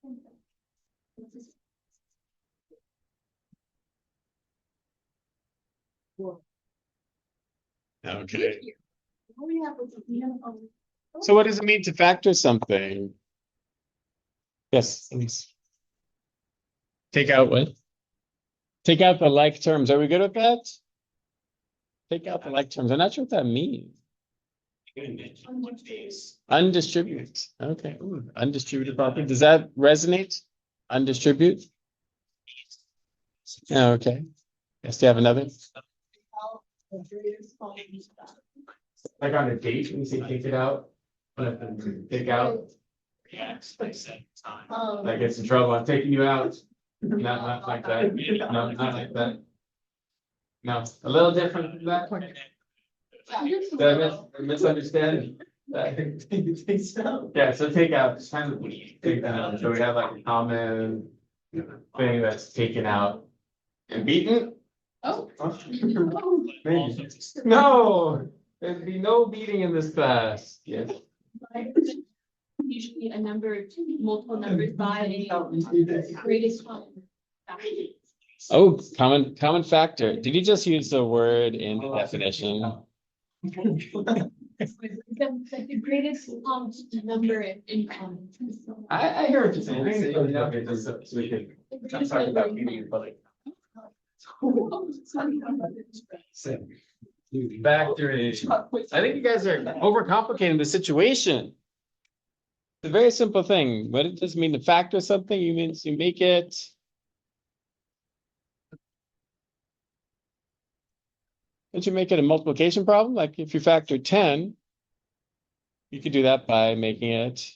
Okay. So what does it mean to factor something? Yes, please. Take out what? Take out the like terms. Are we good with that? Take out the like terms. I'm not sure what that means. Undistributed. Okay. Ooh, undistributed property. Does that resonate? Undistribute? Yeah, okay. Yes, do you have another? Like on a date, when you say take it out, take out. Yeah, that gets in trouble. I'm taking you out. Not like that. No, not like that. No, a little different from that. Did I misunderstand? Yeah, so take out, just kind of take that out. So we have like a common thing that's taken out and beaten. Oh. Maybe. No, there'd be no beating in this class. Yes. Usually a number, multiple numbers by a greatest common factor. Oh, common factor. Did you just use the word in the definition? The greatest number in common. I hear what you're saying. Okay, so we can talk about beating in public. Factoring. I think you guys are overcomplicating the situation. It's a very simple thing. What it does mean to factor something, you mean you make it. Don't you make it a multiplication problem? Like if you factor 10, you could do that by making it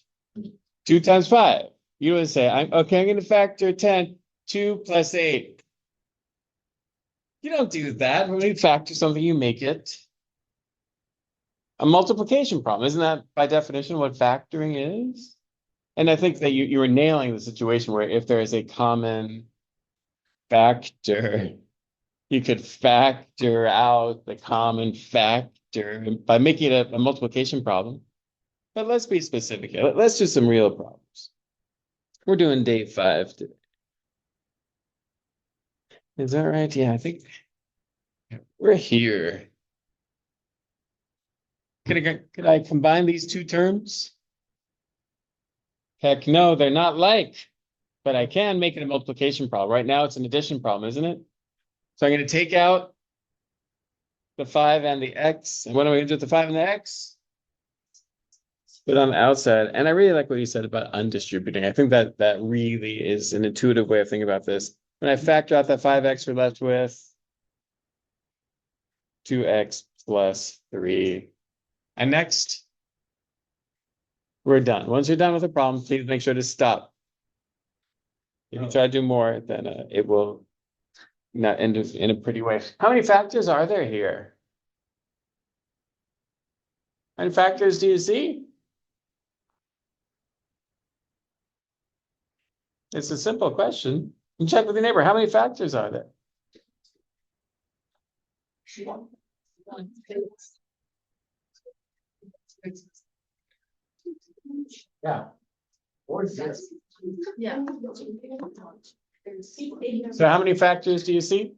2 times 5. You would say, I'm going to factor 10, 2 plus 8. You don't do that. When you factor something, you make it a multiplication problem. Isn't that by definition what factoring is? And I think that you were nailing the situation where if there is a common factor, you could factor out the common factor by making it a multiplication problem. But let's be specific here. Let's do some real problems. We're doing day 5 today. Is that right? Yeah, I think we're here. Could I combine these two terms? Heck no, they're not like, but I can make it a multiplication problem. Right now it's an addition problem, isn't it? So I'm going to take out the 5 and the x. And what am I going to do with the 5 and the x? Put it on the outside. And I really like what you said about undistributing. I think that really is an intuitive way of thinking about this. When I factor out that 5x, we're left with 2x plus 3. And next, we're done. Once you're done with the problem, please make sure to stop. If you try to do more, then it will not end in a pretty way. How many factors are there here? How many factors do you see? It's a simple question. You check with your neighbor. How many factors are there? Yeah. Yeah. So how many factors do you see?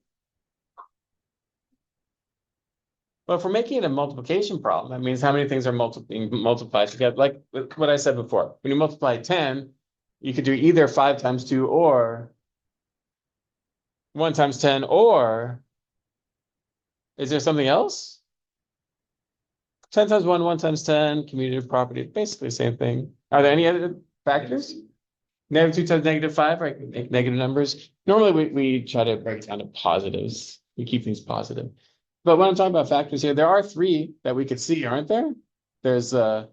Well, if we're making it a multiplication problem, that means how many things are being multiplied together. Like what I said before, when you multiply 10, you could do either 5 times 2 or 1 times 10, or is there something else? 10 times 1, 1 times 10, commutative property, basically the same thing. Are there any other factors? -2 times -5, right? Make negative numbers. Normally we try to break down to positives. We keep things positive. But when I'm talking about factors here, there are 3 that we could see, aren't there? There's 5.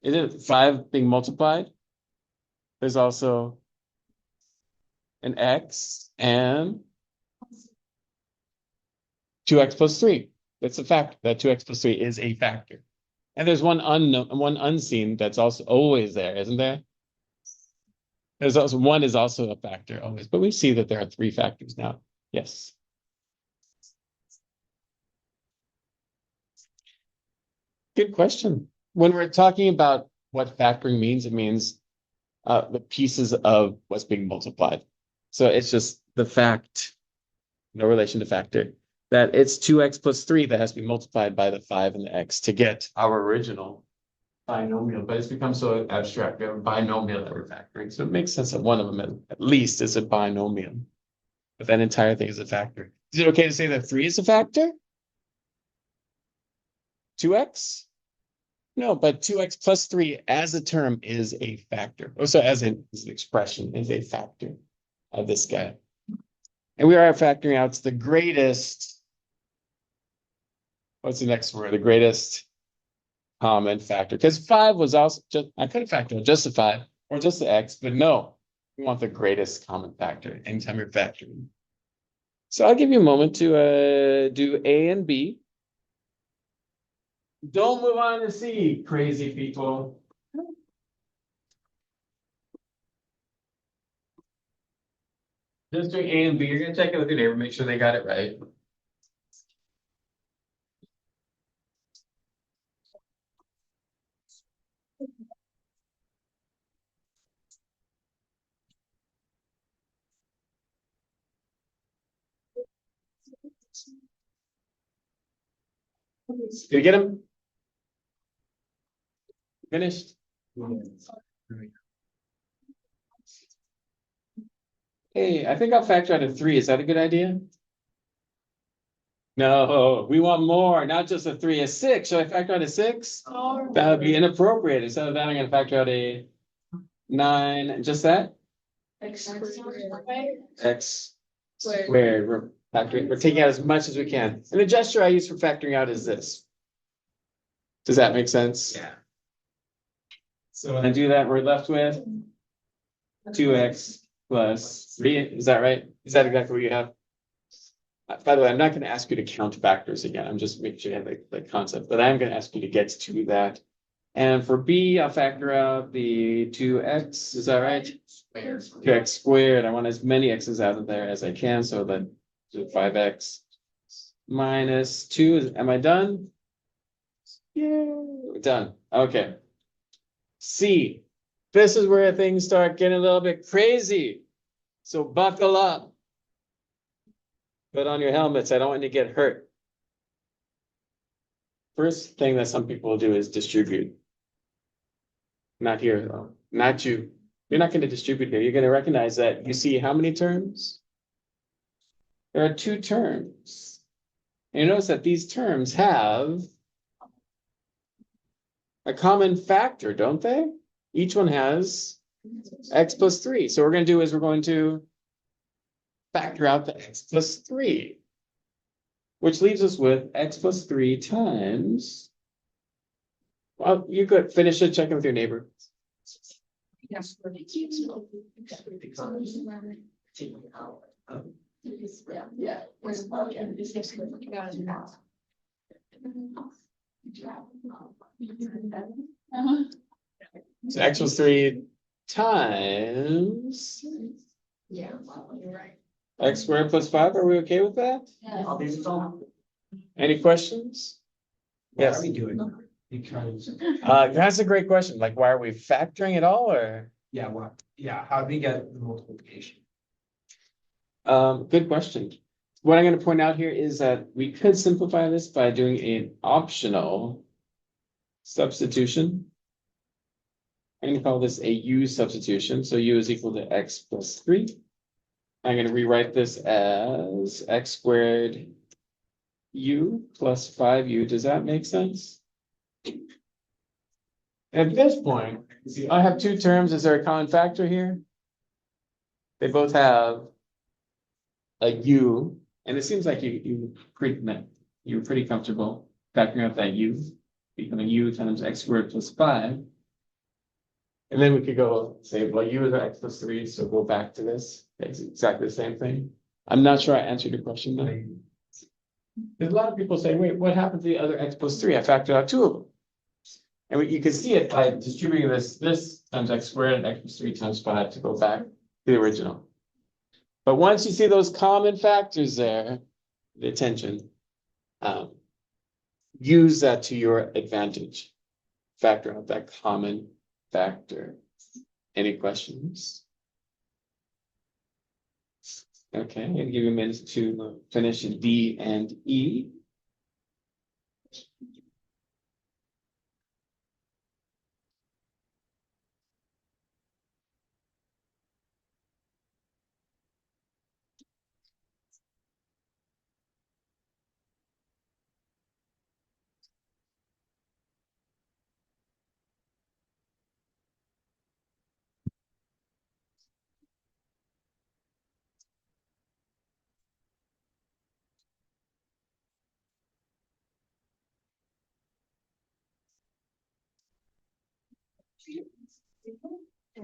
Is it 5 being multiplied? There's also an x and 2x plus 3. That's a factor. That 2x plus 3 is a factor. And there's one unknown, one unseen that's also always there, isn't there? There's also 1 is also a factor always, but we see that there are 3 factors now. Yes. Good question. When we're talking about what factoring means. It means the pieces of what's being multiplied. So it's just the fact, no relation to factor, that it's 2x plus 3 that has to be multiplied by the 5 and the x to get our original binomial. But it's become so abstract. We have a binomial that we're factoring. So it makes sense that one of them at least is a binomial. But that entire thing is a factor. Is it okay to say that 3 is a factor? 2x? No, but 2x plus 3 as a term is a factor. Oh, so as an expression is a factor of this guy. And we are factoring out the greatest. What's the next word? The greatest common factor. Because 5 was also just, I could have factored out just the 5 or just the x, but no, we want the greatest common factor anytime you're factoring. So I'll give you a moment to do A and B. Don't move on to C, crazy people. Just doing A and B. You're gonna check it with your neighbor, make sure they got it right. Did you get him? Finished? Hey, I think I'll factor out a 3. Is that a good idea? No, we want more, not just a 3, a 6. Should I factor out a 6? That would be inappropriate. Instead of that, I'm going to factor out a 9. Just that? X squared. We're factoring. We're taking out as much as we can. And the gesture I use for factoring out is this. Does that make sense? Yeah. So when I do that, we're left with 2x plus 3. Is that right? Is that exactly what you have? By the way, I'm not going to ask you to count factors again. I'm just making sure you have the concept, but I'm going to ask you to get to that. And for B, I'll factor out the 2x. Is that right? 2x squared. I want as many x's out of there as I can, so that 5x minus 2. Am I done? Yeah, done. Okay. C. This is where things start getting a little bit crazy. So buckle up. Put on your helmets. I don't want you to get hurt. First thing that some people will do is distribute. Not here, though. Not you. You're not going to distribute here. You're going to recognize that you see how many terms? There are 2 terms. And you notice that these terms have a common factor, don't they? Each one has x plus 3. So what we're going to do is we're going to factor out the x plus 3, which leaves us with x plus 3 times. Well, you could finish it, check in with your neighbor. Yes. Yeah. So x plus 3 times Yeah, you're right. x squared plus 5. Are we okay with that? Yeah. Any questions? Yes. Why are we doing that? Because, That's a great question. Like, why are we factoring it all, or? yeah, what, yeah, how do we get the multiplication? Good question. What I'm going to point out here is that we could simplify this by doing an optional substitution. I'm going to call this a u substitution. So u is equal to x plus 3. I'm going to rewrite this as x squared u plus 5u. Does that make sense? At this point, I have 2 terms. Is there a common factor here? They both have a u, and it seems like you're pretty comfortable factoring out that u, becoming u times x squared plus 5. And then we could go say, well, u is x plus 3, so go back to this. It's exactly the same thing. I'm not sure I answered your question though. There's a lot of people say, wait, what happened to the other x plus 3? I factored out 2 of them. And you can see it by distributing this times x squared and x plus 3 times 5 to go back to the original. But once you see those common factors there, the attention, use that to your advantage. Factor out that common factor. Any questions? Okay, I'll give you a minute to finish D and E.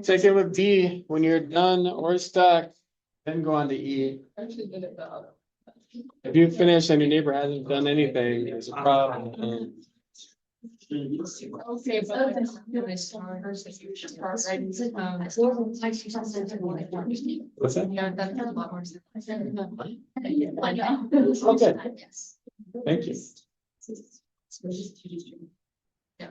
Take it with D when you're done or stuck, then go on to E. If you finish and your neighbor hasn't done anything, there's a problem. Okay, but. What's that? Yeah, that's a lot more. Okay. Thank you. Yeah.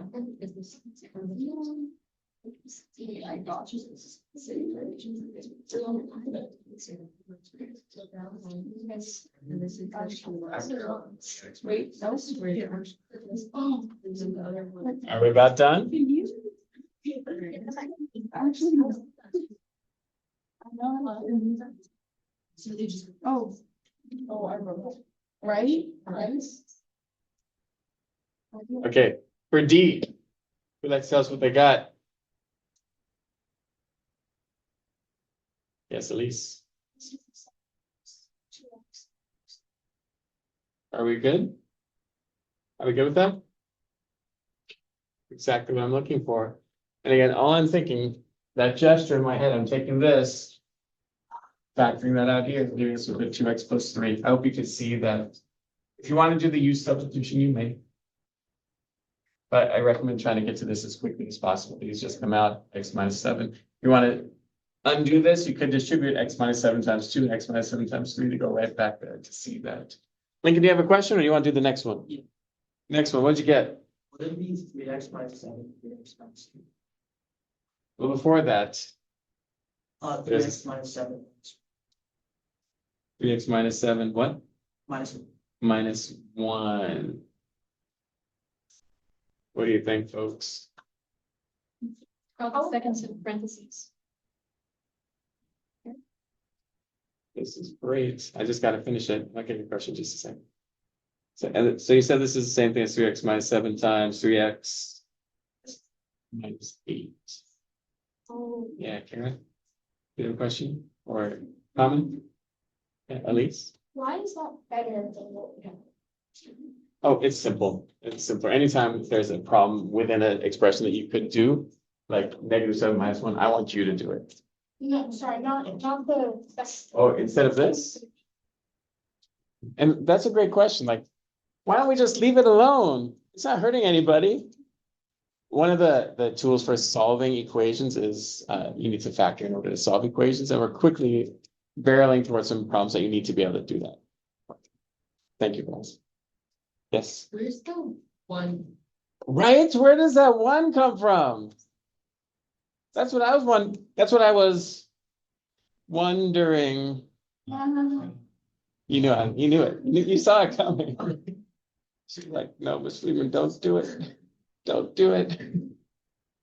Wait, that was weird. Are we about done? Actually. So they just. Oh, I wrote it. Right? Okay, for D, who likes to tell us what they got? Yes, Elise. Are we good? Are we good with that? Exactly what I'm looking for. And again, all I'm thinking, that gesture in my head, I'm taking this, factoring that out here, giving us a bit 2x plus 3. I hope you can see that. If you want to do the use substitution, you may. But I recommend trying to get to this as quickly as possible. These just come out x minus 7. If you want to undo this, you could distribute x minus 7 times 2 and x minus 7 times 3 to go right back there to see that. Lincoln, do you have a question or do you want to do the next one? Yeah. Next one, what'd you get? What are these 3x minus 7, 3x minus 2? Well, before that, 3x minus 7. 3x minus 7, what? Minus Minus 1. What do you think, folks? Probably seconds in parentheses. This is great. I just got to finish it. I'll give you a question in just a second. So you said this is the same thing as 3x minus 7 times 3x minus 8. Oh. Yeah, Karen? Do you have a question or comment? Yeah, Elise? Why is that better than what we have? Oh, it's simple. It's simple. Anytime there's a problem within an expression that you could do, like negative 7 minus 1, I want you to do it. No, sorry, not the. Oh, instead of this? And that's a great question. Like, why don't we just leave it alone? It's not hurting anybody. One of the tools for solving equations is you need to factor in order to solve equations, and we're quickly barreling towards some problems that you need to be able to do that. Thank you, guys. Yes. Where's the one? Right? Where does that 1 come from? That's what I was wondering. You knew it. You saw it coming. She's like, no, Miss Freeman, don't do it. Don't do it.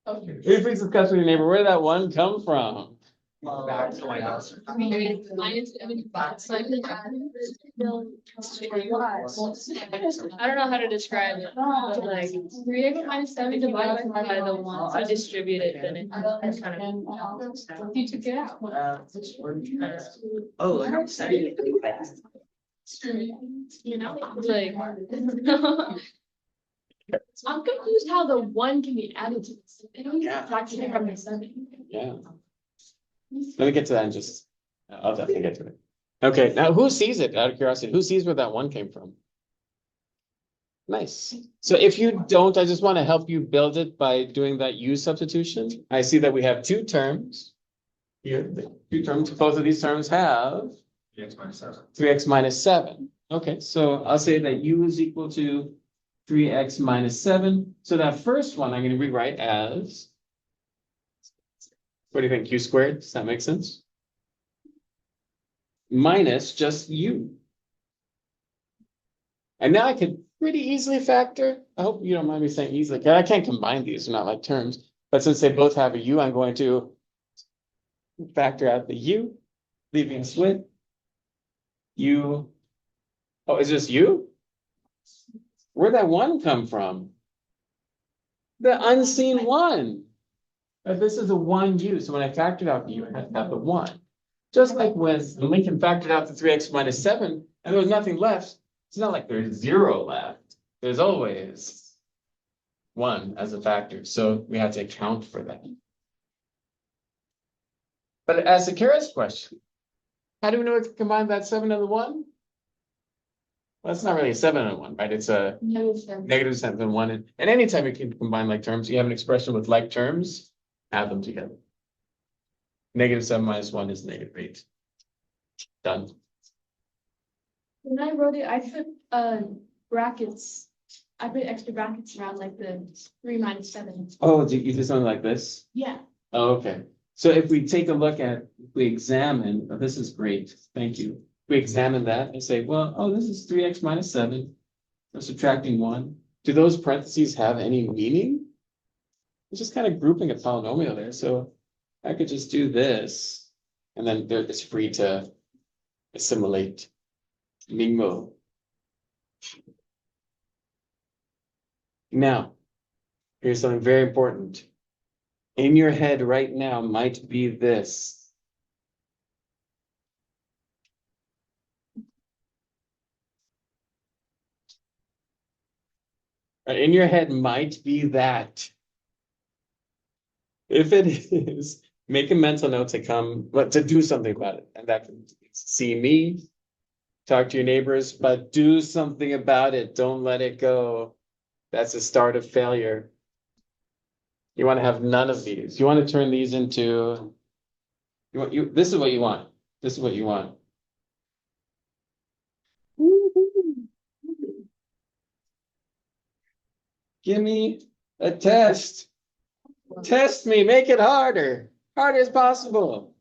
Okay. Please discuss with your neighbor, where did that 1 come from? back to my house. Minus 7, I don't know how to describe it. Like 3x minus 7 divided by the 1 to distribute it, then it's kind of. You took it out. Oh, I'm saying. You know, like. I'm confused how the 1 can be added to this. Yeah. Actually from the 7. Yeah. Let me get to that in just, I'll definitely get to it. Okay, now who sees it, out of curiosity? Who sees where that 1 came from? Nice. So if you don't, I just want to help you build it by doing that use substitution. I see that we have 2 terms. Here, the 2 terms, both of these terms have 3x minus 7. 3x minus 7. Okay, so I'll say that u is equal to 3x minus 7. So that first one I'm going to rewrite as What do you think? Q squared? Does that make sense? Minus just u. And now I could pretty easily factor. I hope you don't mind me saying easily. 'Cause I can't combine these, they're not like terms. But since they both have a u, I'm going to factor out the u, leaving us with u. Oh, is this u? Where'd that one come from? The unseen one. But this is a one u, so when I factored out the u, I had to have the one. Just like when Lincoln factored out the 3x minus 7, and there was nothing left. It's not like there's 0 left. There's always 1 as a factor, so we had to account for that. But as the Kara's question, how do we know we can combine that 7 and the 1? Well, it's not really a 7 and a 1, right? It's a negative 7 and 1. And anytime you can combine like terms, you have an expression with like terms, add them together. Negative 7 minus 1 is negative 8. Done. When I wrote it, I put brackets. I put extra brackets around like the 3 minus 7. Oh, you did something like this? Yeah. Oh, okay. So if we take a look at, if we examine, oh, this is great. Thank you. If we examine that and say, well, oh, this is 3x minus 7. We're subtracting 1. Do those parentheses have any meaning? It's just kind of grouping a polynomial there. So I could just do this, and then it's free to assimilate. Mingmo. Now, here's something very important. In your head right now might be this. In your head might be that. If it is, make a mental note to come, but to do something about it. And that can see me, talk to your neighbors, but do something about it. Don't let it go. That's the start of failure. You want to have none of these. You want to turn these into, this is what you want. This is what you want. Give me a test. Test me, make it harder. Harder as possible.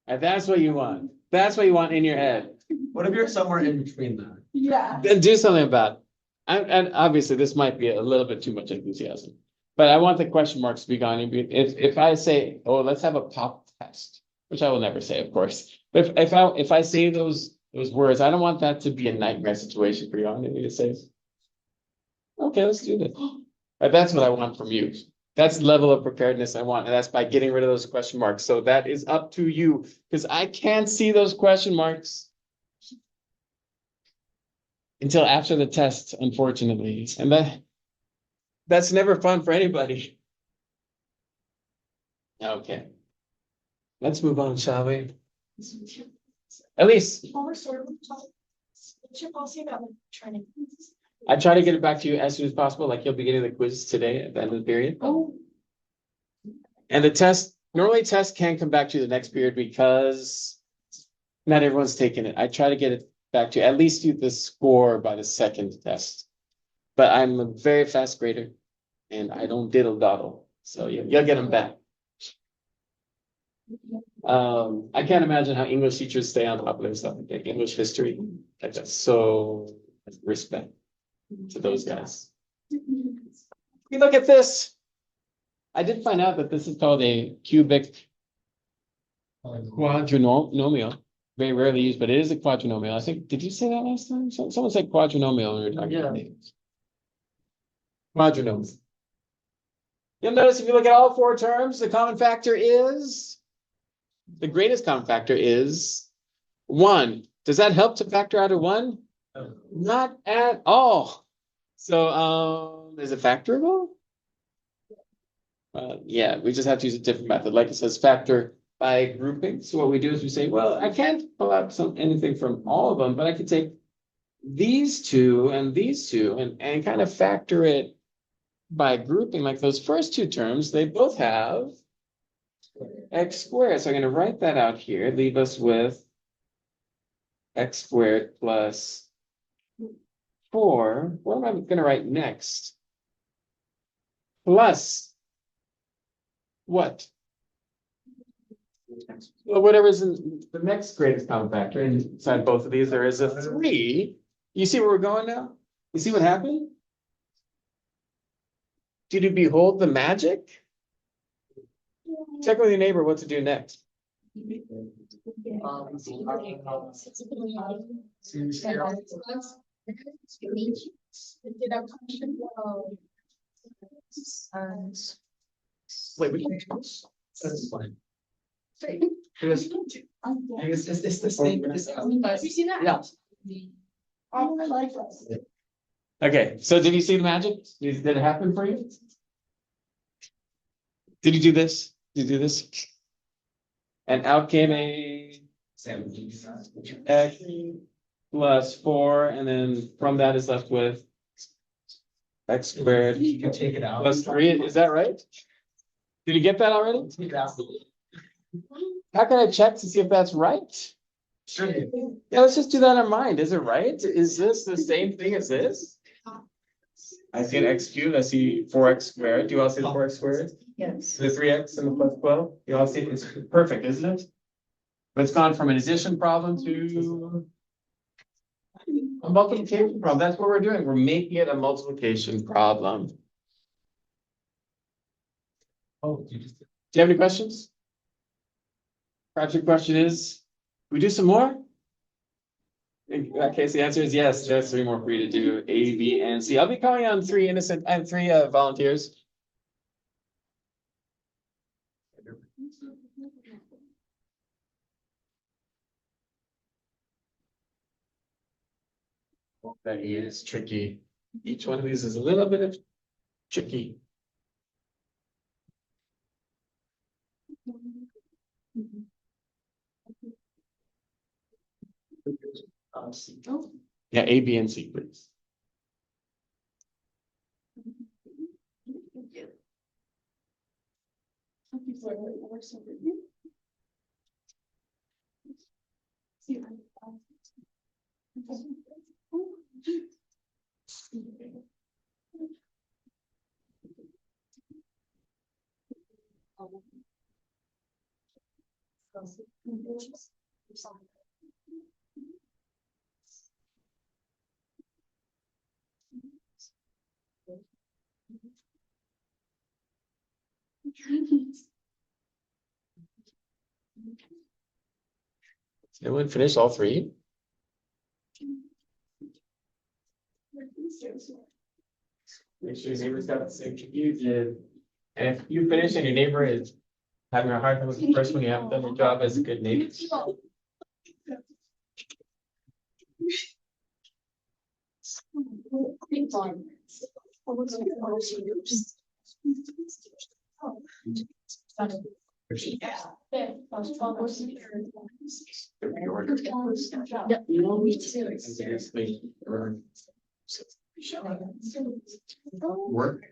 And that's what you want. That's what you want in your head. What if you're somewhere in between that? Yeah. Then do something about it. And obviously this might be a little bit too much enthusiasm, but I want the question marks to be gone. If I say, oh, let's have a pop test, which I will never say, of course. But if I say those words, I don't want that to be a nightmare situation for you. I need to say, okay, let's do this. But that's what I want from you. That's the level of preparedness I want, and that's by getting rid of those question marks. So that is up to you, because I can't see those question marks until after the test, unfortunately. And that's never fun for anybody. Okay. Let's move on, shall we? At least What's your policy about like training? I try to get it back to you as soon as possible, like you'll be getting the quiz today at the end of the period. Oh. And the test, normally tests can come back to you the next period because not everyone's taking it. I try to get it back to you, at least the score by the second test. But I'm a very fast grader and I don't diddle daddle. So you'll get them back. I can't imagine how English teachers stay on top of their stuff. Like English history, like that's so respect to those guys. We look at this. I did find out that this is called a cubic quadrinomial. Very rarely used, but it is a quadrinomial. I think, did you say that last time? Someone said quadrinomial when we were talking about names. Quadrinomial. You'll notice if you look at all 4 terms, the common factor is, the greatest common factor is 1. Does that help to factor out a 1? Not at all. So, is it factorable? Yeah, we just have to use a different method. Like it says, factor by grouping. So what we do is we say, well, I can't pull out anything from all of them, but I could take these two and these two and kind of factor it by grouping. Like those first 2 terms, they both have x squared. So I'm going to write that out here, leave us with x squared plus 4. What am I going to write next? Plus What? Well, whatever's in the next greatest common factor inside both of these, there is a 3. You see where we're going now? You see what happened? Did you behold the magic? Check with your neighbor what to do next. Wait, we can. That's fine. Because I guess it's the same. Have you seen that? Yeah. Okay, so did you see the magic? Did it happen for you? Did you do this? Did you do this? And out came a x plus 4, and then from that is left with x squared You can take it out. plus 3. Is that right? Did you get that already? Take it out. How can I check to see if that's right? Sure. Yeah, let's just do that in our mind. Is it right? Is this the same thing as this? I see an x cubed. I see 4x squared. Do you all see the 4x squared? Yes. The 3x and the plus 12? You all see it? It's perfect, isn't it? But it's gone from an addition problem to a multiplication problem. That's what we're doing. We're making it a multiplication problem. Do Oh, you just. you have any questions? Project question is, we do some more? In that case, the answer is yes. There's 3 more for you to do, A, B, and C. I'll be calling on 3 volunteers. That is tricky. Each one of these is a little bit of tricky. Yeah, A, B, and C, please. Anyone finish all 3? Make sure your neighbor's got the same confusion. And if you finish and your neighbor is having a hard time with the first one, you haven't done your job as a good neighbor. Work.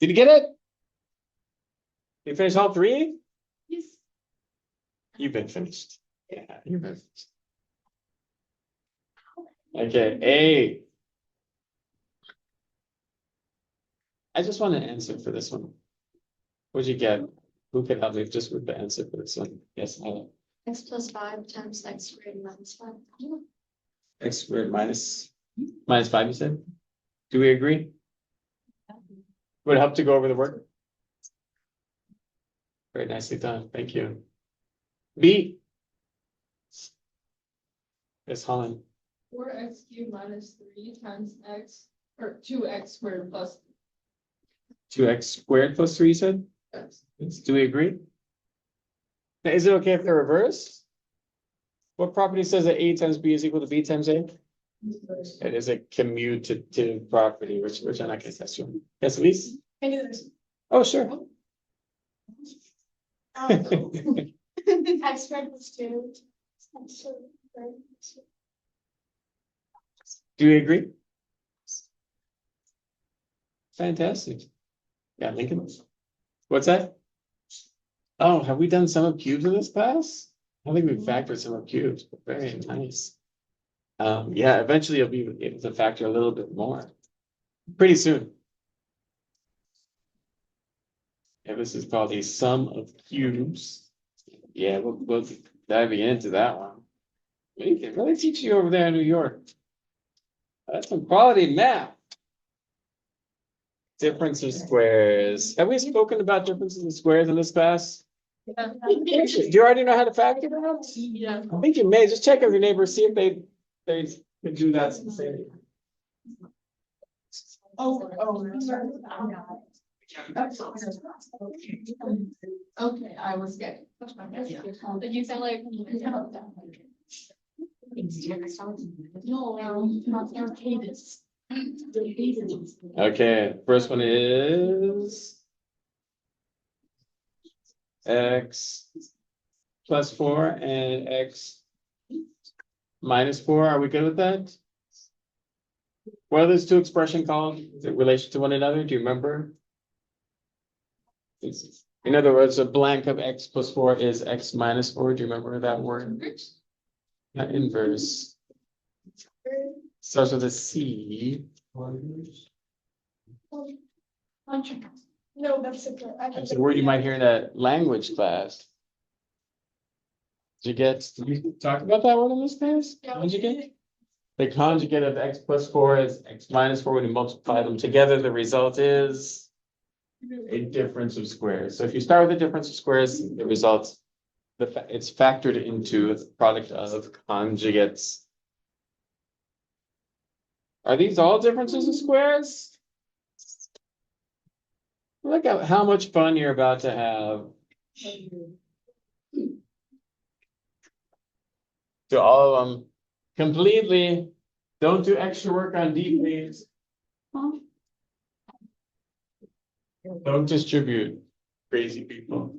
Did you get it? You finished all 3? Yes. You've been finished. Yeah, you've been finished. Okay, A. I just want an answer for this one. What'd you get? Who could help me just with the answer for this one? Yes, X plus 5 times x squared minus 5. x squared minus 5, you said? Do we agree? Would it help to go over the work? Very nicely done. Thank you. B. Yes, Holland. 4x cubed minus 3 times x, or 2x squared plus. 2x squared plus 3, you said? X. Do we agree? Now, is it okay if they're reversed? What property says that A times B is equal to B times A? It is a commutative property, which I'm not gonna test you. Yes, Elise? I do this. Oh, sure. X squared plus 2. Do we agree? Fantastic. Yeah, Lincoln. What's that? Oh, have we done sum of cubes in this class? I think we factored sum of cubes. Very nice. Yeah, eventually you'll be able to factor a little bit more. Pretty soon. Yeah, this is called a sum of cubes. Yeah, we'll dive into that one. What are they teaching you over there in New York? That's some quality math. Difference of squares. Have we spoken about differences of squares in this class? Yeah. Do you already know how to factor that? Yeah. I think you may. Just check with your neighbors, see if they could do that same. Okay, I was getting. But you sound like. No, not Arcadis. Okay, first one is x plus 4 and x minus 4. Are we good with that? What are those two expressions called? Is it relation to one another? Do you remember? In other words, a blank of x plus 4 is x minus 4. Do you remember that word? Not inverse. Starts with a C. No, that's okay. It's a word you might hear in a language class. Did you talk about that word in this class? Conjugate? The conjugate of x plus 4 is x minus 4. When you multiply them together, the result is a difference of squares. So if you start with a difference of squares, the result, it's factored into the product of conjugates. Are these all differences of squares? Look at how much fun you're about to have. Do all of them completely. Don't do extra work on D, please. Don't distribute, crazy people.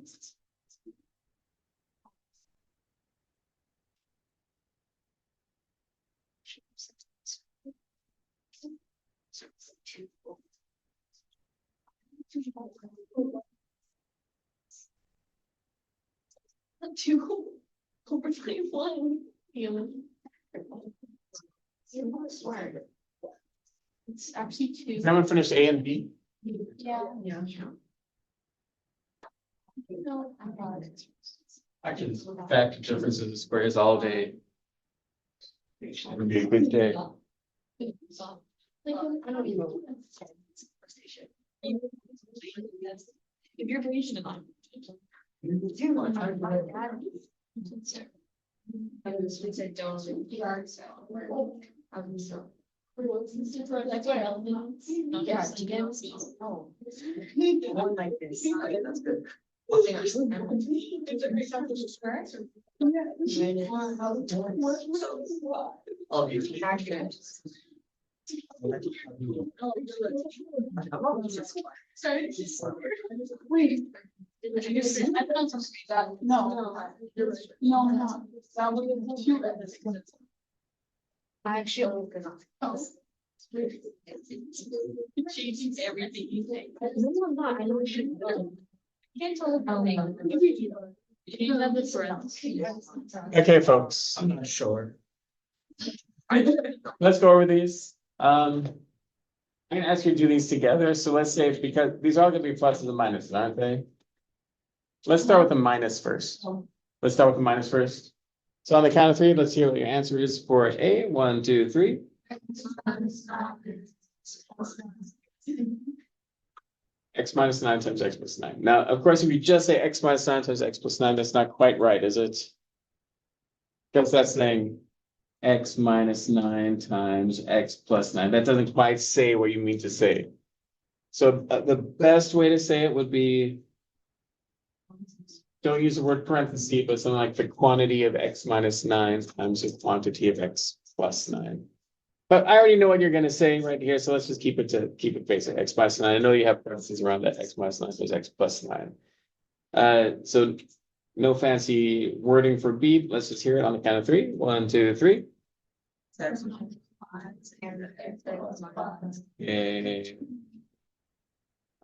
Two over 21. It's actually two. Has anyone finished A and B? Yeah. No, I got it. I can factor differences of squares all day. It would be a good day. Like, I don't even. If you're Asian enough. That's why One like this. Okay, that's good. Oh, you can. Sorry. Wait. No. No, no. That was two. I actually only got. It changes everything you think. No, I'm not. I know you shouldn't. Can't tell about me. You have the friends. Okay, folks, I'm not sure. let's go over these. I'm gonna ask you to do these together. So let's say, because these are all gonna be pluses and minuses, aren't they? Let's start with the minus first. Let's start with the minus first. So on the count of 3, let's hear what your answer is for A. 1, 2, 3. X minus 9 times x plus 9. Now, of course, if you just say x minus 9 times x plus 9, that's not quite right, is it? Because that's saying x minus 9 times x plus 9. That doesn't quite say what you mean to say. So the best way to say it would be, don't use the word parenthesis, but something like the quantity of x minus 9 times the quantity of x plus 9. But I already know what you're going to say right here, so let's just keep it basic. X minus 9. I know you have parentheses around that. X minus 9 times x plus 9. So no fancy wording for B. Let's just hear it on the count of 3. 1, 2, 3. Yay.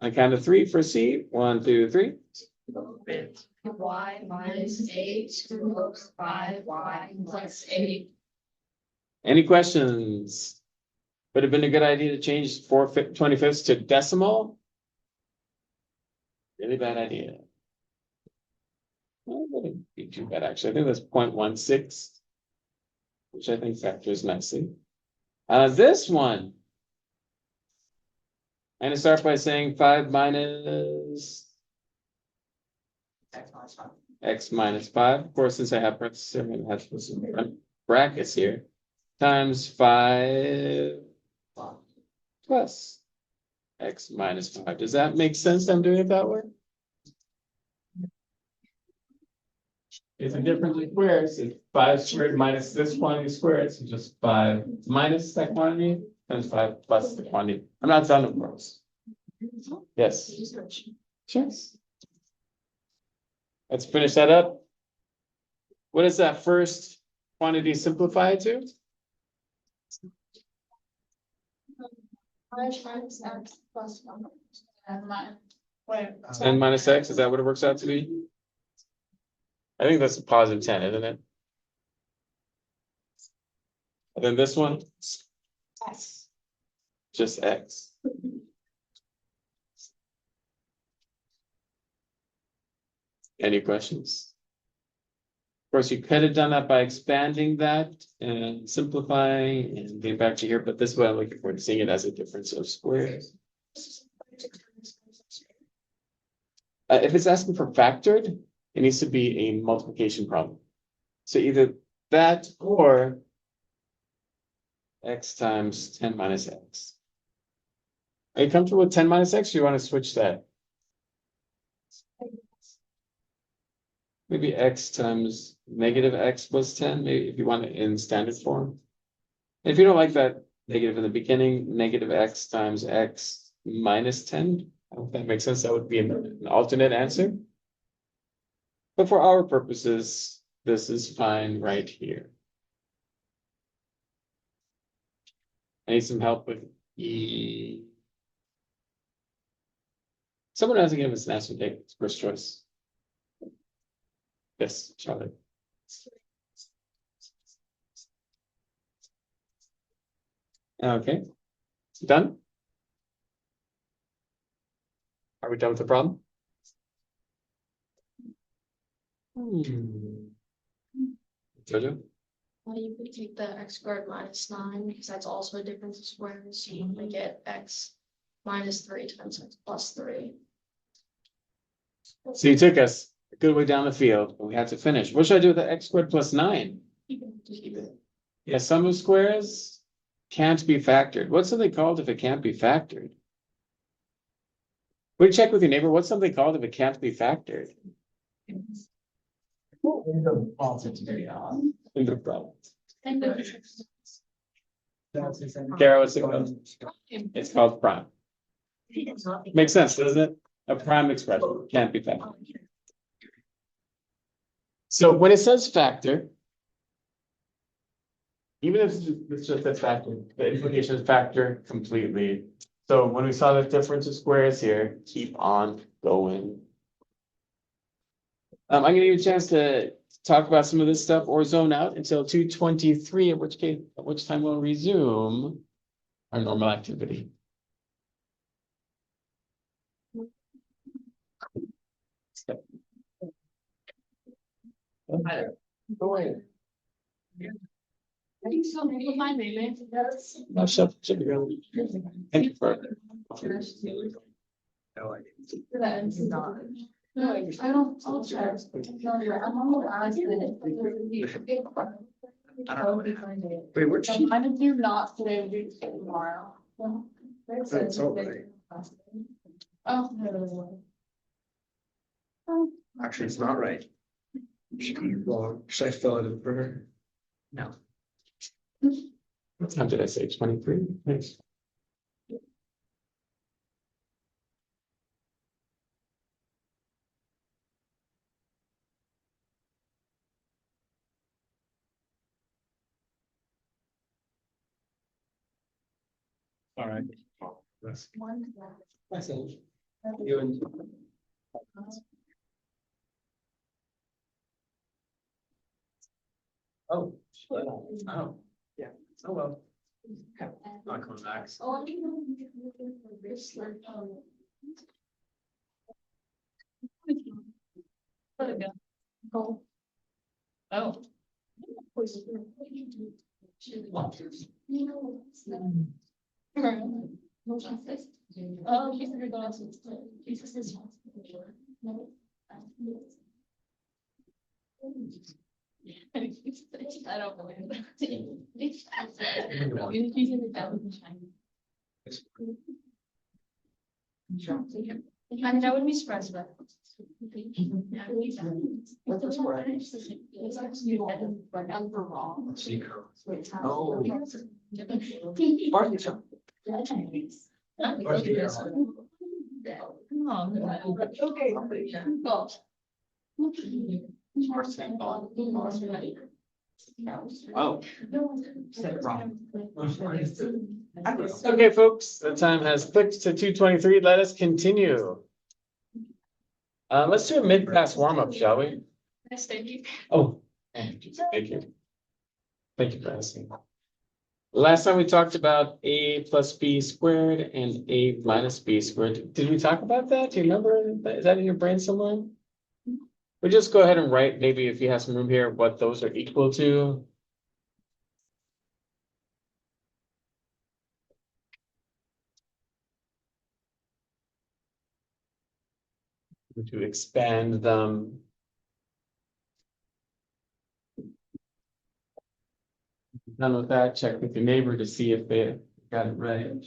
On the count of 3 for C. 1, 2, 3. Y minus 8 plus 5y plus 8. Any questions? Would have been a good idea to change 4/25 to decimal? Really bad idea. Well, it wouldn't be too bad, actually. I think that's 0.16, which I think factors nicely. This one. I'm gonna start by saying 5 minus x minus 5. Of course, since I have parentheses, I'm gonna have to put some brackets here. Times 5 plus x minus 5. Does that make sense? I'm doing it that way? It's a difference in squares. It's 5 squared minus this quantity squared. So just 5 minus that quantity times 5 plus the quantity. I'm not done, of course. Yes. Sure. Let's finish that up. What does that first quantity simplify to? Minus x plus 1. Wait. 10 minus x, is that what it works out to be? I think that's a positive 10, isn't it? And then this one? X. Just x. Any questions? Of course, you could have done that by expanding that and simplifying and getting back to here, but this way I'm looking forward to seeing it as a difference of squares. If it's asking for factored, it needs to be a multiplication problem. So either that or x times 10 minus x. Are you comfortable with 10 minus x, or you want to switch that? Maybe x times negative x plus 10, maybe if you want it in standard form. If you don't like that negative in the beginning, negative x times x minus 10. I hope that makes sense. That would be an alternate answer. But for our purposes, this is fine right here. I need some help with E. Someone hasn't given us an answer, Dave. It's first choice. Yes, Charlie. Okay. Done? Are we done with the problem? Jojo? Well, you could take the x squared minus 9 because that's also a difference of squares. So you only get x minus 3 times x plus 3. So you took us a good way down the field, but we had to finish. What should I do with the x squared plus 9? You can just keep it. Yeah, sum of squares can't be factored. What's something called if it can't be factored? Would you check with your neighbor? What's something called if it can't be factored? No problem. Kara, what's it called? It's called prime. Makes sense, doesn't it? A prime expression can't be factored. So when it says factor, even if it's just a factor, the implication is factor completely. So when we saw the difference of squares here, keep on going. I'm gonna give you a chance to talk about some of this stuff or zone out until 2:23, at which time we'll resume our normal activity. Go ahead. I think so. Maybe fine, maybe. No, should be really. Thank you for. No idea. No, I don't. I'll try. I don't know. Wait, where'd she? I did do not today, do tomorrow. That's all right. Oh. Actually, it's not right. She could be wrong. Should I fill it in for her? No. What time did I say? 23? Thanks. All right. Message. You and. Oh. Oh. Yeah. Oh, well. Not coming back. Oh. Oh, she's gonna go. I don't know. I would be surprised about. Oh. Oh. Okay, folks, the time has clicked to 2:23. Let us continue. Let's do a mid-pass warm-up, shall we? Oh, thank you. Thank you for asking. Last time we talked about a plus b squared and a minus b squared. Did we talk about that? Do you remember? Is that in your brain somewhere? We just go ahead and write, maybe if you have some room here, what those are equal to. To expand them. Done with that, check with your neighbor to see if they got it right.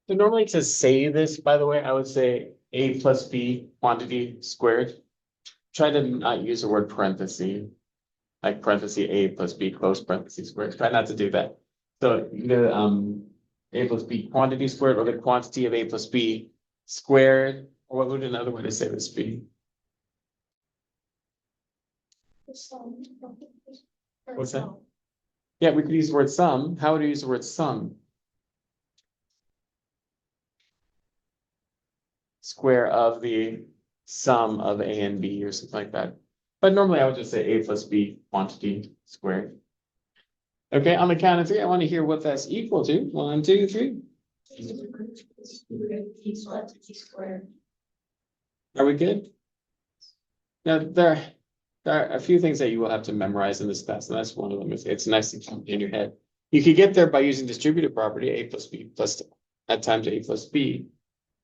So normally to say this, by the way, I would say a plus b quantity squared. Try to not use the word parenthesis, like parenthesis a plus b close parenthesis squared. Try not to do that. So the a plus b quantity squared, or the quantity of a plus b squared, or what would another way to say this be? What's that? Yeah, we could use the word sum. How would we use the word sum? Square of the sum of a and b or something like that. But normally I would just say a plus b quantity squared. Okay, on the count of three, I want to hear what that's equal to. 1, 2, 3. Are we good? Now, there are a few things that you will have to memorize in this class, and that's one of them. It's nice to keep in your head. You could get there by using distributive property, a plus b plus at times a plus b,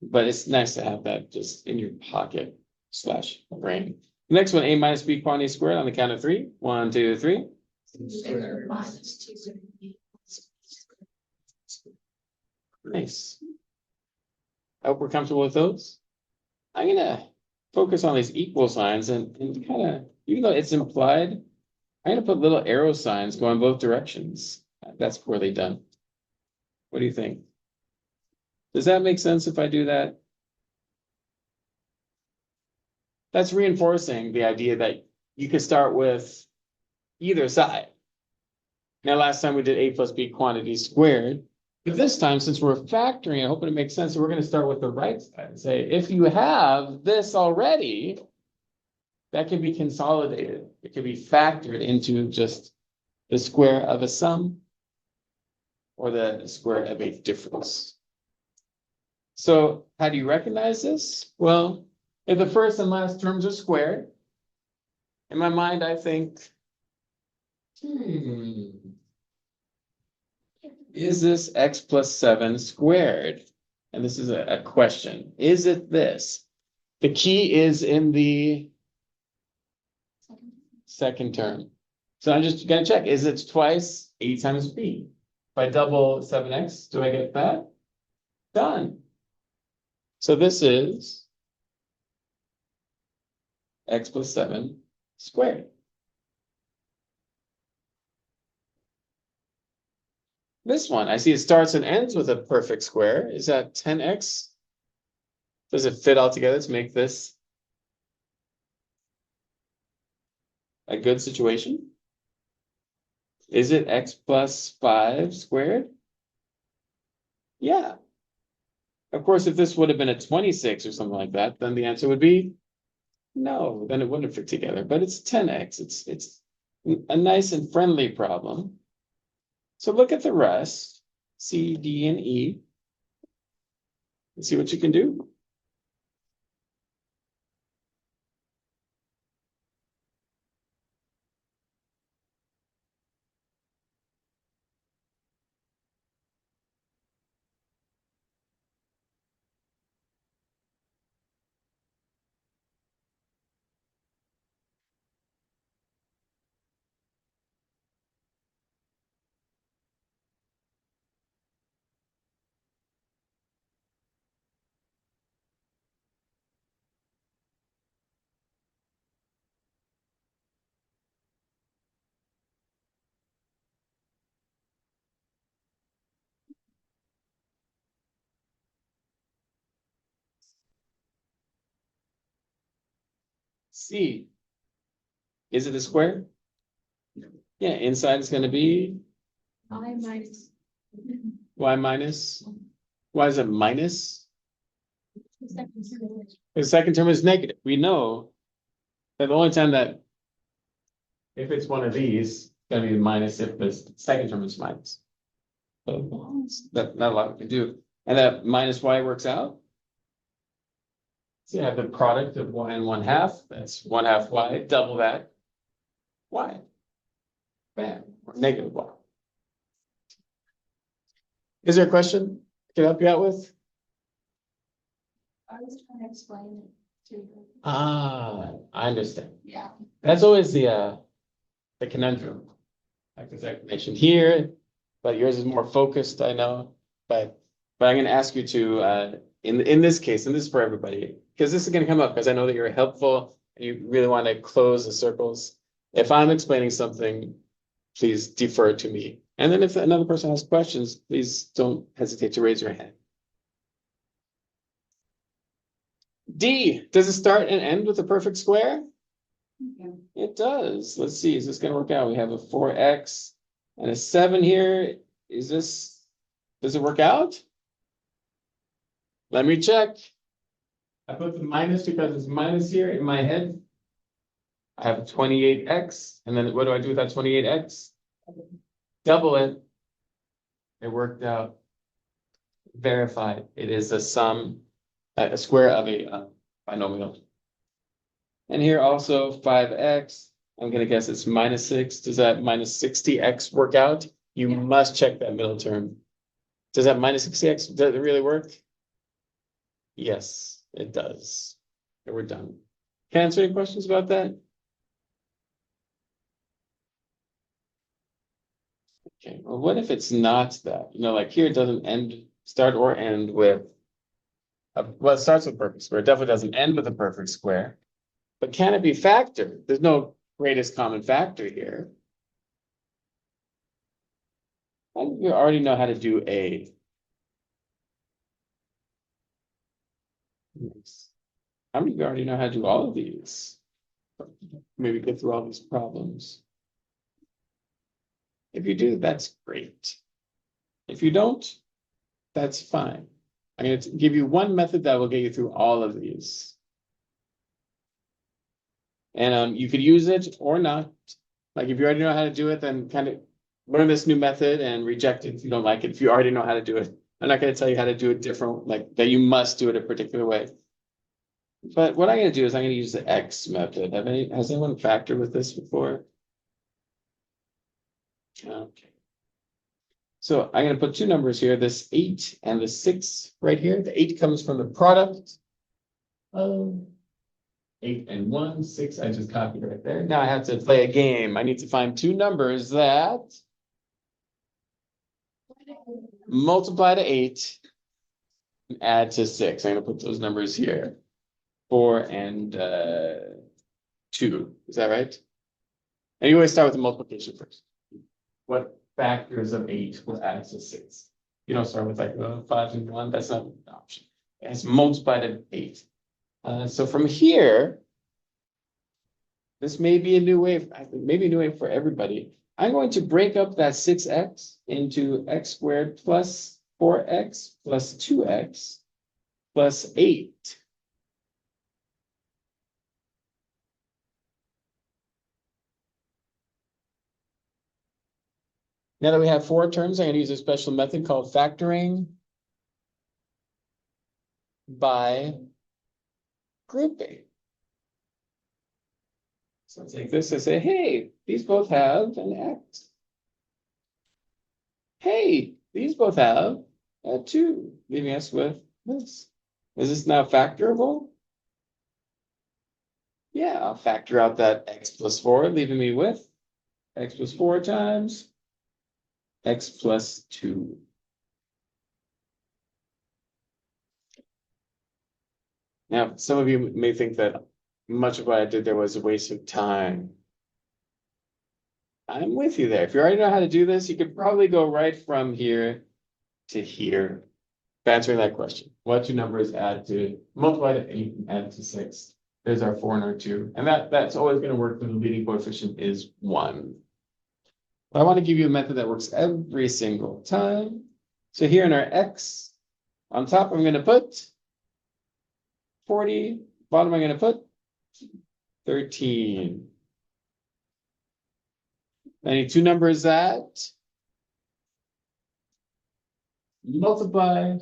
but it's nice to have that just in your pocket / brain. The next one, a minus b quantity squared on the count of 3. 1, 2, 3. Nice. I hope we're comfortable with those. I'm gonna focus on these equal signs and kind of, even though it's implied, I'm gonna put little arrow signs going both directions. That's poorly done. What do you think? Does that make sense if I do that? That's reinforcing the idea that you could start with either side. Now, last time we did a plus b quantity squared, but this time, since we're factoring, I hope it makes sense. So we're going to start with the right side and say, if you have this already, that can be consolidated. It can be factored into just the square of a sum or the square of a difference. So how do you recognize this? Well, if the first and last terms are squared, in my mind, I think, is this x plus 7 squared? And this is a question. Is it this? The key is in the second term. So I'm just going to check. Is it twice a times b? If I double 7x, do I get that? Done. So this is x plus 7 squared. This one, I see it starts and ends with a perfect square. Is that 10x? Does it fit all together to make this a good situation? Is it x plus 5 squared? Yeah. Of course, if this would have been a 26 or something like that, then the answer would be no, then it wouldn't fit together. But it's 10x. It's a nice and friendly problem. So look at the rest, C, D, and E, and see what you can do. C, is it a square? Yeah, inside is going to be I minus. y minus. Why is it minus? The second term is negative. We know that the only time that if it's one of these, it's going to be minus if the second term is minus. So that's not a lot we can do. And that minus y works out. So you have the product of y and 1/2. That's 1/2 y, double that. Y. Bam, or negative y. Is there a question I can help you out with? I was trying to explain it to you. Ah, I understand. Yeah. That's always the conundrum. Like this explanation here, but yours is more focused, I know. But I'm gonna ask you to in this case, and this is for everybody, because this is gonna come up because I know that you're helpful and you really want to close the circles. If I'm explaining something, please defer to me. And then if another person has questions, please don't hesitate to raise your hand. D, does it start and end with a perfect square? Okay. It does. Let's see, is this gonna work out? We have a 4x and a 7 here. Does it work out? Let me check. I put the minus because it's minus here in my head. I have 28x, and then what do I do with that 28x? Double it. It worked out. Verified. It is a sum, a square of a binomial. And here also 5x. I'm gonna guess it's minus 6. Does that minus 60x work out? You must check that middle term. Does that minus 60x, does it really work? Yes, it does. And we're done. Can I answer any questions about that? Okay, well, what if it's not that? You know, like here it doesn't start or end with, well, it starts with perfect square. It definitely doesn't end with a perfect square. But can it be factored? There's no greatest common factor here. I think we already know how to do A. Nice. How many of you already know how to do all of these? Maybe get through all these problems. If you do, that's great. If you don't, that's fine. I'm going to give you one method that will get you through all of these. And you could use it or not. Like if you already know how to do it, then kind of learn this new method and reject it if you don't like it. If you already know how to do it, I'm not going to tell you how to do it different, like that you must do it a particular way. But what I'm going to do is I'm going to use the X method. Has anyone factored with this before? Okay. So I'm going to put two numbers here, this 8 and the 6 right here. The 8 comes from the product of 8 and 1, 6, I just copied right there. Now I have to play a game. I need to find two numbers that multiply to 8 and add to 6. I'm going to put those numbers here. 4 and 2. Is that right? And you always start with the multiplication first. What factors of 8 will add to 6. You don't start with like 5 and 1, that's not an option. It's multiplied at 8. So from here, this may be a new way, I think maybe a new way for everybody. I'm going to break up that 6x into x squared plus 4x plus 2x plus 8. Now that we have 4 terms, I'm going to use a special method called factoring by grouping. So I'll take this and say, hey, these both have an x. Hey, these both have a 2, leaving us with this. Is this now factorable? Yeah, I'll factor out that x plus 4, leaving me with x plus 4 times x plus 2. Now, some of you may think that much of what I did there was a waste of time. I'm with you there. If you already know how to do this, you could probably go right from here to here. Answering that question. What two numbers add to multiply to 8 and add to 6? There's our 4 and our 2. And that's always going to work when the leading coefficient is 1. But I want to give you a method that works every single time. So here in our x, on top I'm going to put 40, bottom I'm going to put 13. I need two numbers that multiply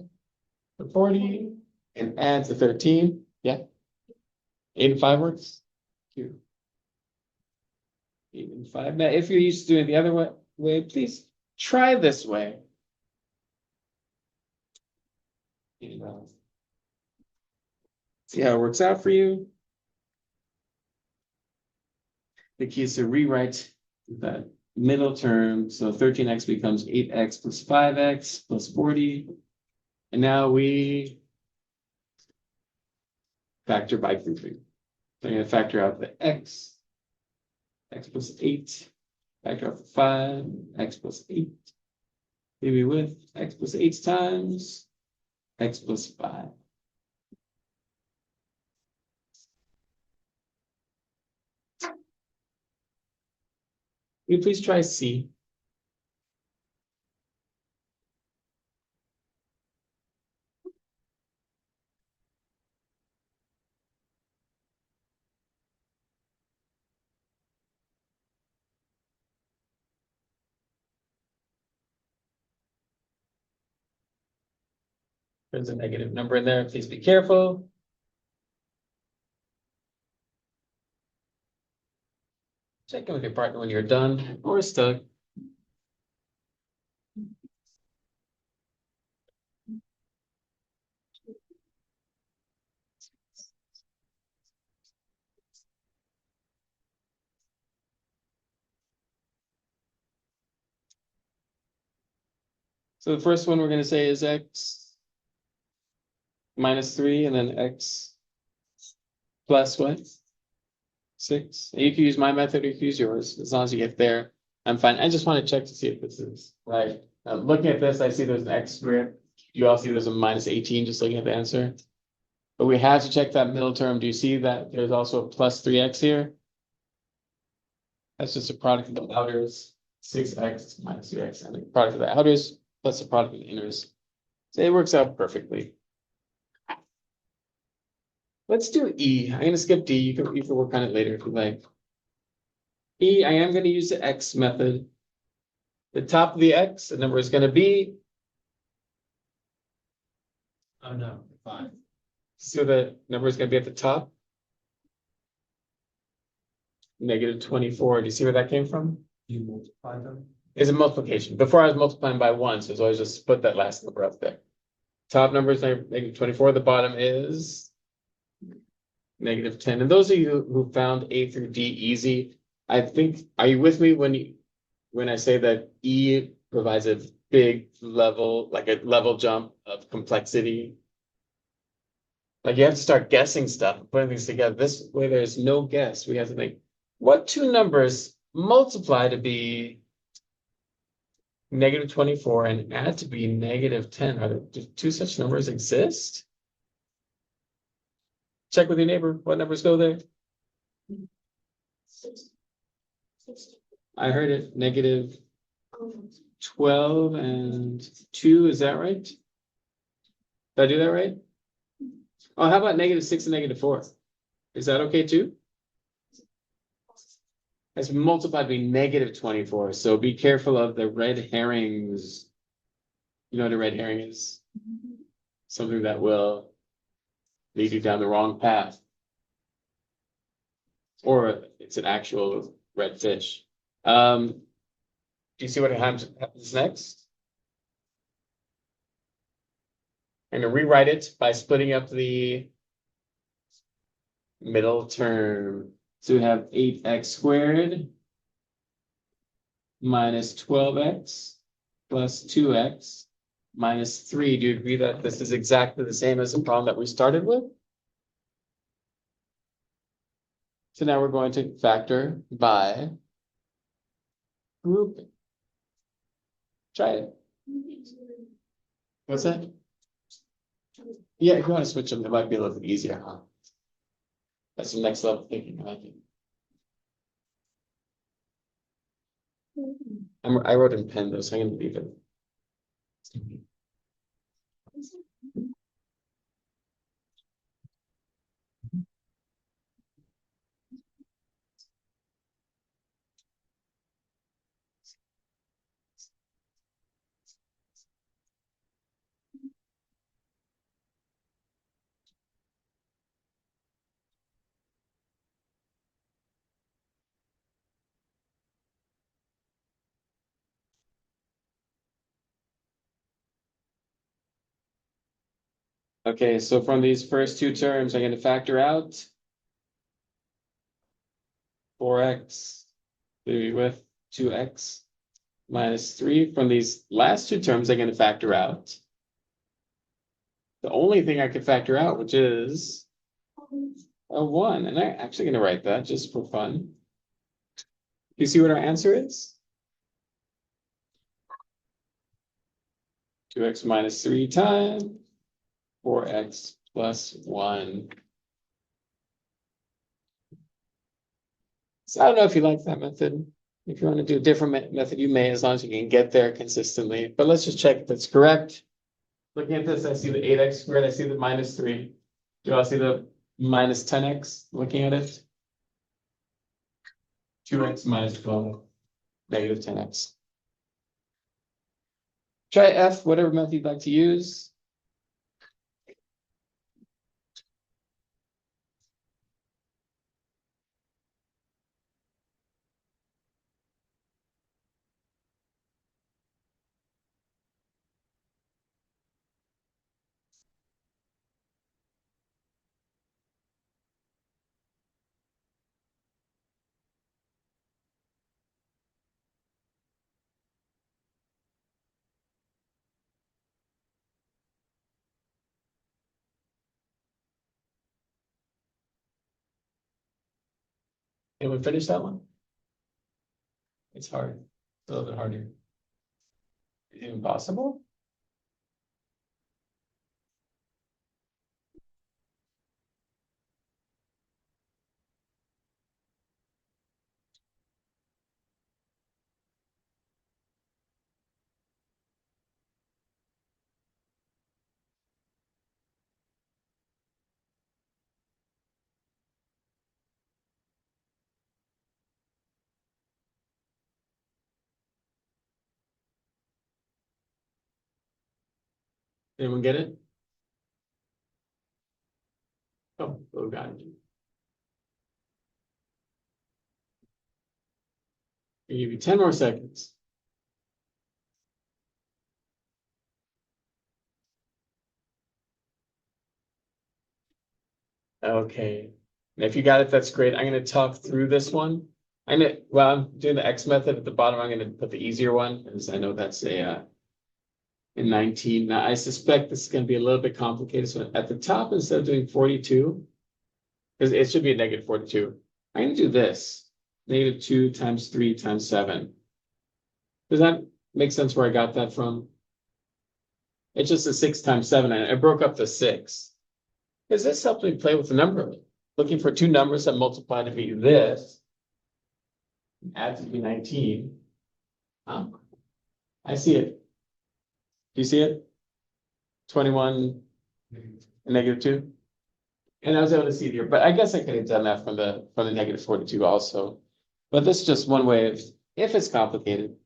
the 40 and add to 13. Yeah. 8 and 5 works. 2. 8 and 5. Now, if you're used to doing it the other way, please try this way. See how it works out for you. The key is to rewrite that middle term. So 13x becomes 8x plus 5x plus 40. And now we factor by grouping. So I'm going to factor out the x plus 8, factor out the 5, x plus 8. Maybe with x plus 8 times x plus 5. Will you please try C? There's a negative number in there. Please be careful. Check in with your partner when you're done or stuck. So the first one we're going to say is x minus 3 and then x plus what? 6. You can use my method or you can use yours. As long as you get there, I'm fine. I just want to check to see if this is right. Looking at this, I see there's an x squared. You all see there's a minus 18 just looking at the answer. But we have to check that middle term. Do you see that there's also a plus 3x here? That's just a product of the outers. 6x minus 3x and the product of the outers plus the product of the inners. So it works out perfectly. Let's do E. I'm going to skip D. You can work on it later if you like. E, I am going to use the X method. The top of the X, the number is going to be. Oh, no, 5. So the number is going to be at the top. Negative 24. Do you see where that came from? You multiply them. Is a multiplication. Before I was multiplying by 1, so it's always just put that last number up there. Top number is negative 24. The bottom is negative 10. And those of you who found A through D easy, I think, are you with me when I say that E provides a big level, like a level jump of complexity? Like you have to start guessing stuff, putting things together. This way there's no guess. We have to think, what two numbers multiply to be negative 24 and add to be negative 10. Are there do two such numbers exist? Check with your neighbor. What numbers go there? I heard it. Negative 12 and 2. Is that right? Did I do that right? Oh, how about negative 6 and negative 4? Is that okay too? It's multiplied by negative 24. So be careful of the red herrings. You know what a red herring is? Something that will lead you down the wrong path. Or it's an actual red fish. Do you see what happens next? I'm going to rewrite it by splitting up the middle term. So we have 8x squared minus 12x plus 2x minus 3. Do you agree that this is exactly the same as the problem that we started with? So now we're going to factor by grouping. Try it. What's that? Yeah, if you want to switch them, it might be a little bit easier, huh? That's the next level thinking, I like it. I wrote in pen though, so I'm gonna leave it. Okay, so from these first two terms, I'm going to factor out 4x with 2x minus 3. From these last two terms, I'm going to factor out the only thing I can factor out, which is a 1. And I'm actually going to write that just for fun. You see what our answer is? 2x minus 3 times 4x plus 1. So I don't know if you like that method. If you want to do a different method, you may, as long as you can get there consistently. But let's just check if that's correct. Looking at this, I see the 8x squared, I see the minus 3. Do I see the minus 10x looking at it? 2x minus 12, negative 10x. Try F, whatever method you'd like to use. Anyone finish that one? It's hard. It's a little bit harder. Is it even possible? Anyone get it? Oh God. I'll give you 10 more seconds. Okay. And if you got it, that's great. I'm going to talk through this one. I'm doing the X method at the bottom. I'm going to put the easier one because I know that's in 19. Now, I suspect this is going to be a little bit complicated. So at the top, instead of doing 42, because it should be a negative 42, I'm going to do this. Negative 2 times 3 times 7. Does that Makes sense where I got that from. It's just a 6 times 7, and I broke up the 6. Because this helps me play with the number. Looking for two numbers that multiply to be this. Add to be 19. I see it. Do you see it? 21 and -2. And I was able to see it here, but I guess I could have done that from the -42 also. But this is just one way of, if it's complicated.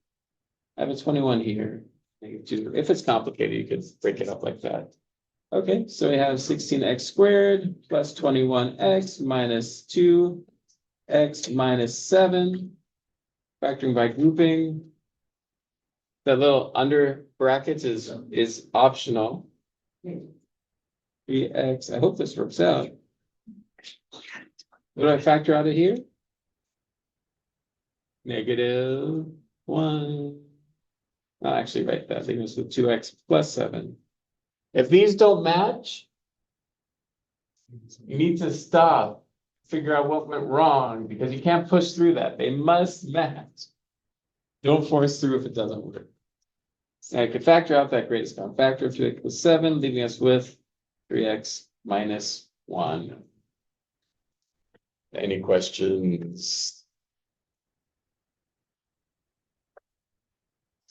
I have a 21 here, -2. If it's complicated, you could break it up like that. Okay, so we have 16x squared plus 21x minus 2x minus 7. Factoring by grouping. The little under brackets is optional. 3x, I hope this works out. What do I factor out of here? -1. I'll actually write that. I think it's with 2x plus 7. If these don't match, you need to stop, figure out what went wrong, because you can't push through that. They must match. Don't force through if it doesn't work. I could factor out that greatest common factor of 2x plus 7, leaving us with 3x minus 1. Any questions?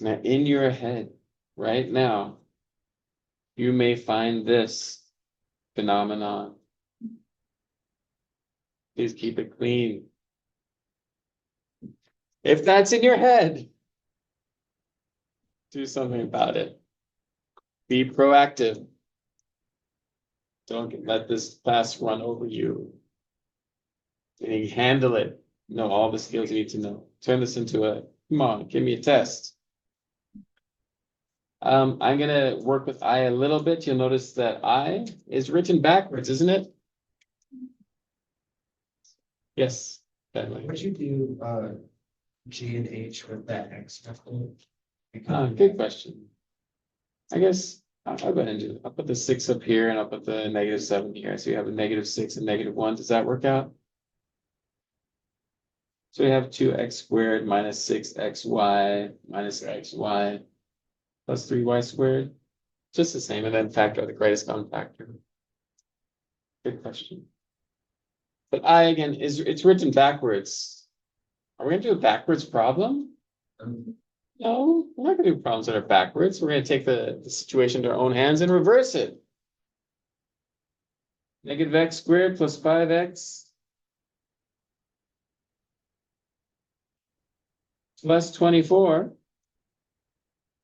Now, in your head, right now, you may find this phenomenon. Please keep it clean. If that's in your head, do something about it. Be proactive. Don't let this class run over you. You handle it. Know all the skills you need to know. Turn this into a, come on, give me a test. I'm gonna work with I a little bit. You'll notice that I is written backwards, isn't it? Yes. Would you do G and H with that X method? Good question. I guess I'll go ahead and do it. I'll put the 6 up here and I'll put the -7 here. So you have a -6 and -1. Does that work out? So we have 2x squared minus 6xy minus xy plus 3y squared. Just the same, and then factor out the greatest common factor. Good question. But I, again, it's written backwards. Are we gonna do a backwards problem? No, we're not gonna do problems that are backwards. We're gonna take the situation to our own hands and reverse it. -x squared plus 5x plus 24.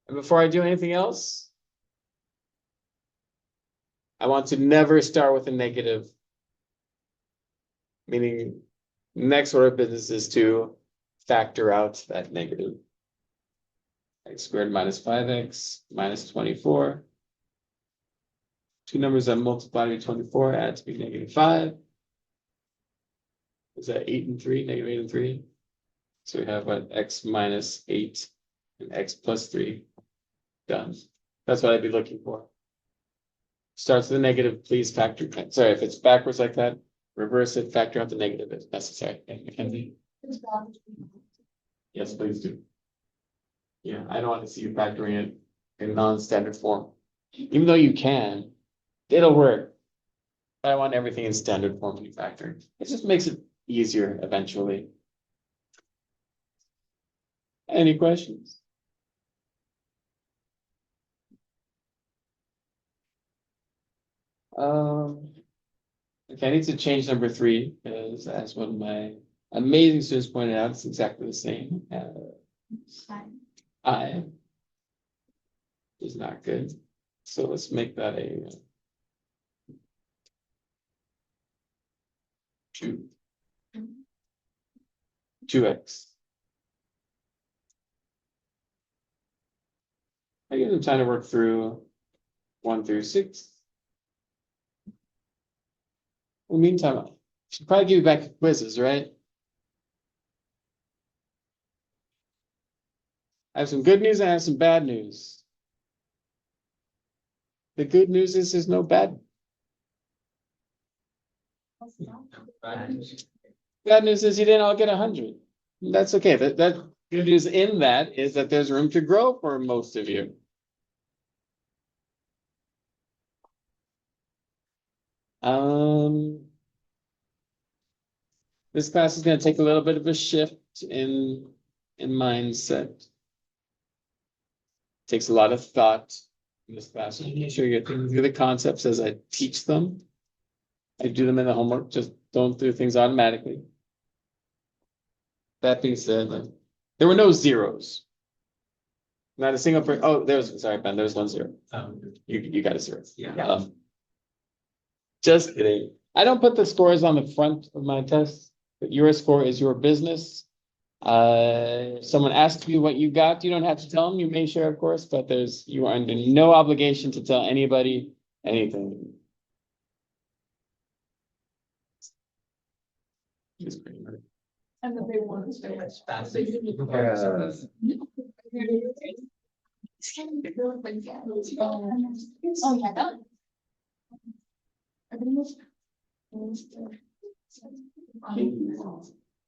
And before I do anything else, I want to never start with a negative. Meaning, next order of business is to factor out that negative. X squared minus 5x minus 24. Two numbers that multiply to be 24 add to be -5. Is that 8 and 3? -8 and 3. So we have what, x minus 8 and x plus 3. Done. That's what I'd be looking for. Starts with a negative, please factor. Sorry, if it's backwards like that, reverse it, factor out the negative if necessary. Mackenzie? Yes, please do. Yeah, I don't want to see you factoring it in non-standard form. Even though you can, it'll work. But I want everything in standard form when you factor. It just makes it easier eventually. Any questions? Okay, I need to change number 3 because, as one of my amazing students pointed out, it's exactly the same. I is not good. So let's make that a 2. 2x. I give them time to work through 1 through 6. In the meantime, I should probably give you back quizzes, right? I have some good news and I have some bad news. The good news is there's no bad. Bad news is you didn't all get 100. That's okay. That Good news in that is that there's room to grow for most of you. This class is going to take a little bit of a shift in mindset. Takes a lot of thought in this class. Make sure you get through the concepts as I teach them. I do them in the homework, just don't do things automatically. That being said, there were no zeros. Not a single, oh, sorry, Ben, there's 1 0. You got a 0. Yeah. Just kidding. I don't put the scores on the front of my test, but your score is your business. If someone asks you what you got, you don't have to tell them. You may share, of course, but you are under no obligation to tell anybody anything. Just pretty much. And the big ones. It's fast. Oh, yeah, that.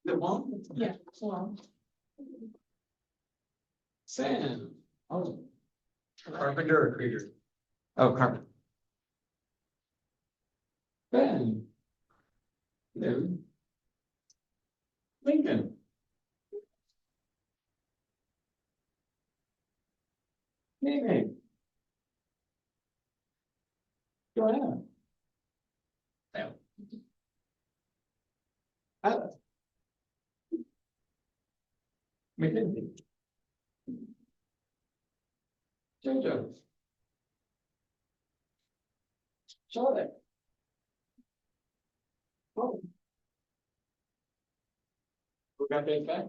The one? Yeah, so. Sam. Oh. Carpenter or Krieger? Oh, carpenter. Ben. Lou. Lincoln. Mimi. Joanna. Yeah. Alice. Mackenzie. Jojo. Charlotte. Oh. Who got that back?